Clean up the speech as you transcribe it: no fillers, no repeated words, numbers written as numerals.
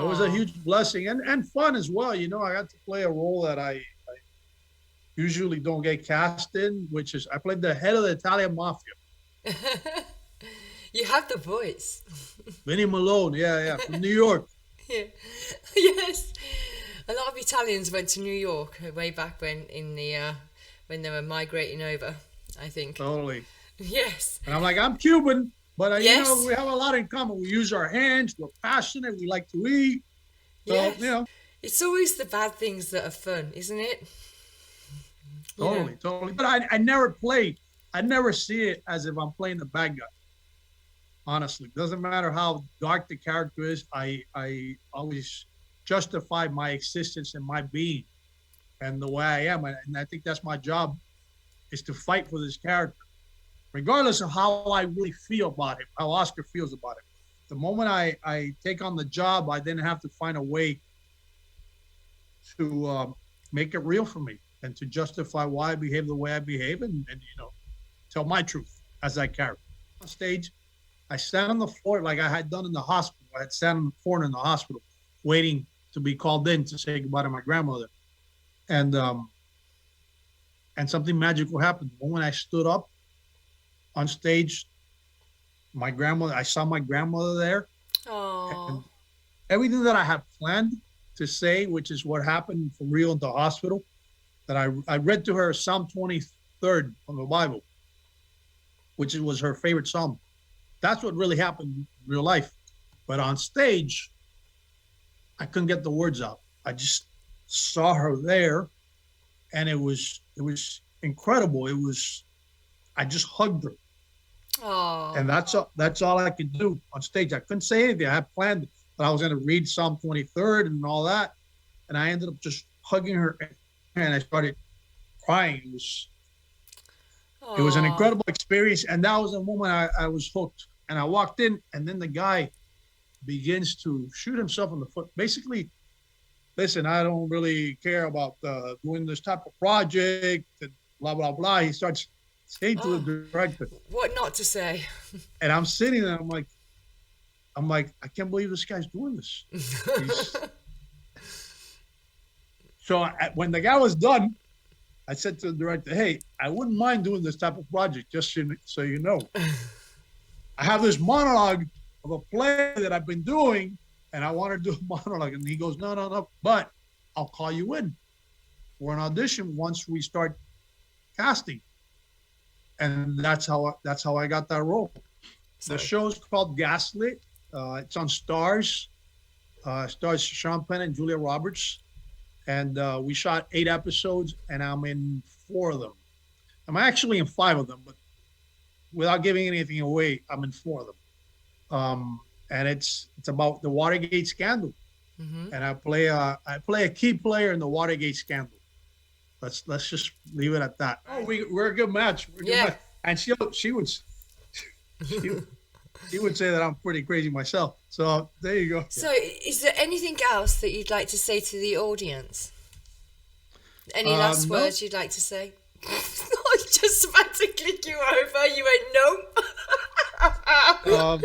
It was a Oh, huge blessing and fun as well. You know, I got to play a role that I usually don't get cast in, which is I played the head of the Italian mafia, you have the voice. Vinny Malone. Yeah, yeah, from New York. Yeah. Yes. A lot of Italians went to New York way back when they were migrating over, I think. Totally. Yes. And I'm like, I'm Cuban, but Yes. we have a lot in common. We use our hands. We're passionate. We like to eat. So, Yes. It's always the bad things that are fun, isn't it? You know. totally, totally. But I never played. I never see it as if I'm playing the bad guy. Honestly, doesn't matter how dark the character is. I always justify my existence and my being and the way I am, and I think that's my job is to fight for this character, regardless of how I really feel about him, how Oscar feels about him. The moment I take on the job, I then have to find a way to make it real for me and to justify why I behave the way I behave and tell my truth as that character. On stage, I sat on the floor like I had done in the hospital. I had sat in the corner in the hospital waiting to be called in to say goodbye to my grandmother. And something magical happened. The moment I stood up on stage, I saw my grandmother there, and Oh. everything that I had planned to say, which is what happened for real in the hospital, that I read to her Psalm 23rd from the Bible, which was her favorite psalm. That's what really happened in real life. But on stage, I couldn't get the words out. I just saw her there, and it was incredible. I just hugged her, and Oh. that's all I could do on stage. I couldn't say anything. I had planned that I was going to read Psalm 23rd and all that, and I ended up just hugging her, and I started crying. It was an Oh. incredible experience, and that was the moment I was hooked. And I walked in, and then the guy begins to shoot himself in the foot. Basically, listen, I don't really care about doing this type of project and blah blah blah. He starts saying to Oh. the director, What not to say? and I'm sitting there. I'm like, I can't believe this guy's doing this. He's so when the guy was done, I said to the director, "Hey, I wouldn't mind doing this type of project, just so you know. I have this monologue of a play that I've been doing, and I want to do a monologue." And he goes, "No, no, no, but I'll call you in for an audition once we start casting." And that's how I got that role. The Sorry. show's called Gaslit. It's on Stars. Stars Sean Penn and Julia Roberts. And we shot 8 episodes, and I'm in 4 of them. I'm actually in 5 of them, but without giving anything away, I'm in 4 of them. And it's about the Watergate scandal, Mm-hmm. and I play a key player in the Watergate scandal. Let's just leave it at that. Oh, we're a good match. We're a good Yeah. match. And she she would say that I'm pretty crazy myself. So there you go. So, is there anything else that you'd like to say to the audience? Any last No, words you'd like to say? I was just about to click you over. You went, no. um,